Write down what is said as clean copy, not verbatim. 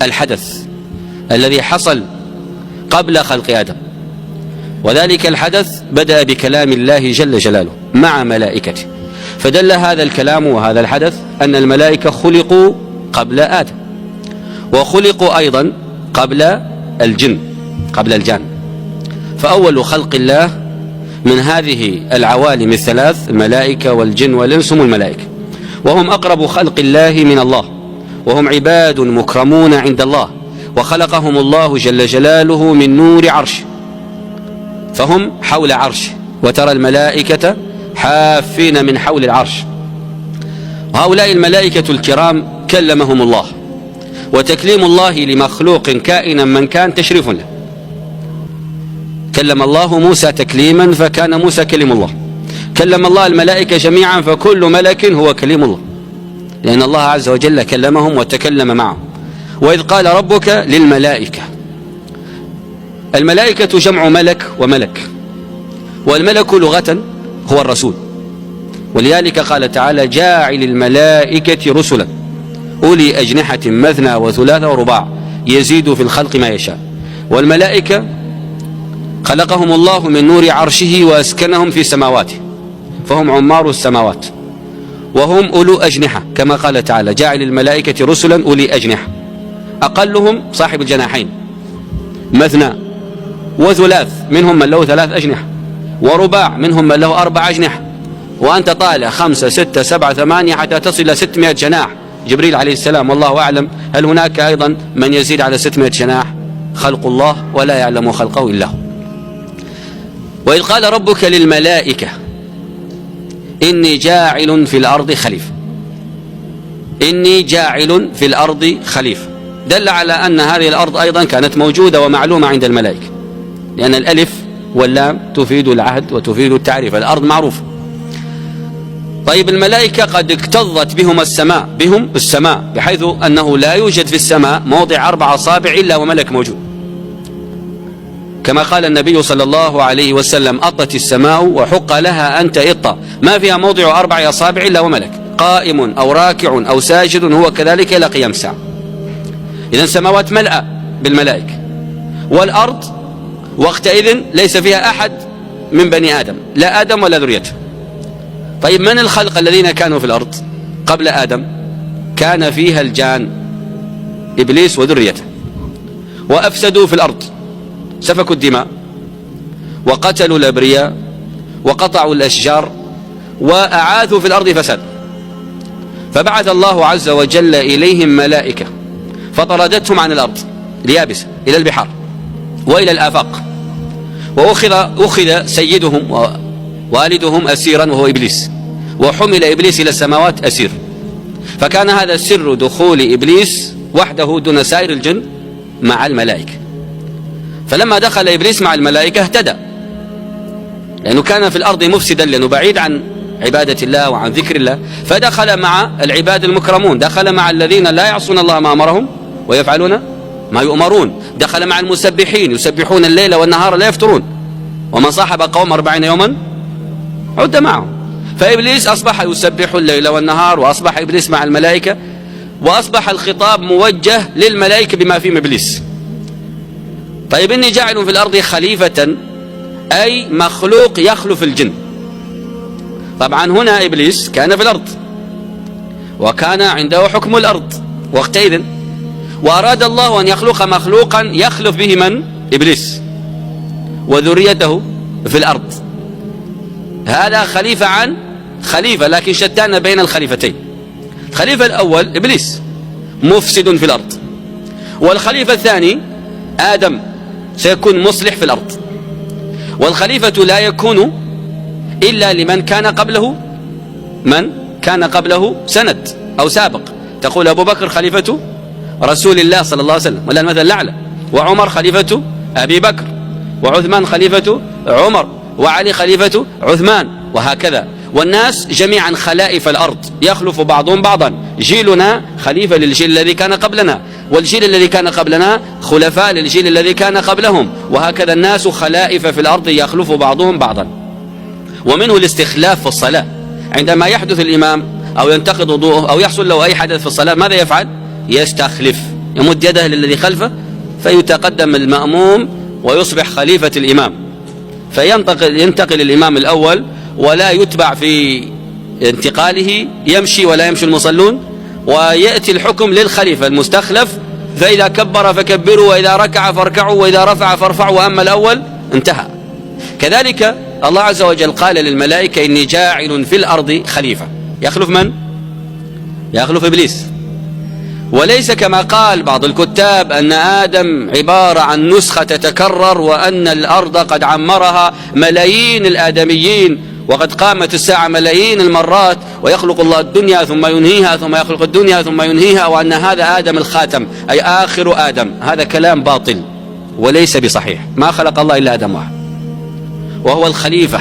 الحدث الذي حصل قبل خلق آدم، وذلك الحدث بدأ بكلام الله جل جلاله مع ملائكته، فدل هذا الكلام وهذا الحدث أن الملائكة خلقوا قبل آدم، وخلقوا أيضا قبل الجان. فأول خلق الله من هذه العوالم الثلاث الملائكة والجن والإنس هم الملائكة، وهم أقرب خلق الله من الله، وهم عباد مكرمون عند الله، وخلقهم الله جل جلاله من نور عرشه، فهم حول عرشه، وترى الملائكة حافين من حول العرش. وهؤلاء الملائكة الكرام كلمهم الله، وتكليم الله لمخلوق كائنا من كان تشريف له. كلم الله موسى تكليما فكان موسى كلم الله، كلم الله الملائكة جميعا فكل ملك هو كليم الله، لأن الله عز وجل كلمهم وتكلم معهم. وإذ قال ربك للملائكة، الملائكة جمع ملك وملك، والملك لغة هو الرسول، ولذلك قال تعالى جاعل الملائكة رسلا أولي أجنحة مثنى وثلاث ورباع يزيد في الخلق ما يشاء. والملائكة خلقهم الله من نور عرشه وأسكنهم في سماواته، فهم عمار السماوات، وهم أولو أجنحة كما قال تعالى جاعل الملائكة رسلا أولي أجنحة، أقلهم صاحب الجناحين مثنى، وثلاث منهم من له 3 أجنحة، ورباع منهم من له 4 أجنحة، وأنت طالع 5 6 7 8 حتى تصل إلى 600 جناح جبريل عليه السلام، والله أعلم هل هناك أيضا من يزيد على 600 جناح؟ خلق الله ولا يعلم خلقه إلا هو. وإذ قال ربك للملائكة إني جاعل في الأرض خليفة، إني جاعل في الأرض خليفة، دل على أن هذه الأرض أيضا كانت موجودة ومعلومة عند الملائكة، لأن الألف واللام تفيد العهد وتفيد التعريف، الأرض معروفة. طيب الملائكة قد اكتظت بهم السماء بحيث أنه لا يوجد في السماء موضع 4 أصابع إلا وملك موجود، كما قال النبي صلى الله عليه وسلم أطت السماء وحق لها أن تئط، ما فيها موضع 4 أصابع إلا وملك قائم أو راكع أو ساجد، هو كذلك إلى قيام الساعة. إذن السماوات ملأى بالملائكة، والأرض وقتئذ ليس فيها أحد من بني آدم، لا آدم ولا ذريته. طيب من الخلق الذين كانوا في الأرض قبل آدم؟ كان فيها الجان إبليس وذريته، وأفسدوا في الأرض، سفكوا الدماء وقتلوا الأبرياء وقطعوا الأشجار وأعاثوا في الأرض فساد، فبعث الله عز وجل إليهم ملائكة فطردتهم عن الأرض اليابسة إلى البحار وإلى الآفاق، وأخذ سيدهم ووالدهم أسيرا وهو إبليس، وحمل إبليس إلى السماوات أسير، فكان هذا سر دخول إبليس وحده دون سائر الجن مع الملائكة. فلما دخل إبليس مع الملائكة اهتدى، لأنه كان في الأرض مفسدا، لأنه بعيد عن عبادة الله وعن ذكر الله، فدخل مع العباد المكرمون، دخل مع الذين لا يعصون الله ما أمرهم ويفعلون ما يؤمرون، دخل مع المسبحين يسبحون الليل والنهار لا يفترون، ومن صاحب قوم 40 يوما عد معهم. فإبليس أصبح يسبح الليل والنهار، وأصبح إبليس مع الملائكة، وأصبح الخطاب موجه للملائكة بما فيهم إبليس. طيب إني جاعل في الأرض خليفة أي مخلوق يخلف الجن. طبعا هنا إبليس كان في الأرض وكان عنده حكم الأرض وقتئذ، وأراد الله أن يخلق مخلوقا يخلف به من؟ إبليس وذريته في الأرض. هذا خليفة عن خليفة، لكن شتان بين الخليفتين. الخليفة الأول إبليس مفسد في الأرض، والخليفة الثاني آدم سيكون مصلح في الأرض. والخليفة لا يكون إلا لمن كان قبله، من كان قبله سند أو سابق. تقول أبو بكر خليفة رسول الله صلى الله عليه وسلم، ولا المثل الأعلى، وعمر خليفة أبي بكر، وعثمان خليفة عمر، وعلي خليفة عثمان، وهكذا. والناس جميعا خلائف الأرض يخلف بعضهم بعضا، جيلنا خليفة للجيل الذي كان قبلنا، والجيل الذي كان قبلنا خلفاء للجيل الذي كان قبلهم، وهكذا الناس خلائف في الأرض يخلف بعضهم بعضا. ومنه الاستخلاف في الصلاة، عندما يحدث الإمام أو ينتقض وضوءه أو يحصل له أي حدث في الصلاة ماذا يفعل؟ يستخلف يمد يده للذي خلفه فيتقدم المأموم ويصبح خليفة الإمام، فينتقل الإمام الأول ولا يتبع في انتقاله، يمشي ولا يمشي المصلون، ويأتي الحكم للخليفة المستخلف، فإذا كبر فكبروا، وإذا ركع فاركعوا، وإذا رفع فارفعوا، وأما الأول انتهى. كذلك الله عز وجل قال للملائكة إني جاعل في الأرض خليفة. يخلف من؟ يخلف إبليس. وليس كما قال بعض الكتاب أن آدم عبارة عن نسخة تتكرر، وأن الأرض قد عمرها ملايين الآدميين، وقد قامت الساعة ملايين المرات، ويخلق الله الدنيا ثم ينهيها، ثم يخلق الدنيا ثم ينهيها، وأن هذا آدم الخاتم أي آخر آدم. هذا كلام باطل وليس بصحيح. ما خلق الله إلا آدم واحد وهو الخليفة.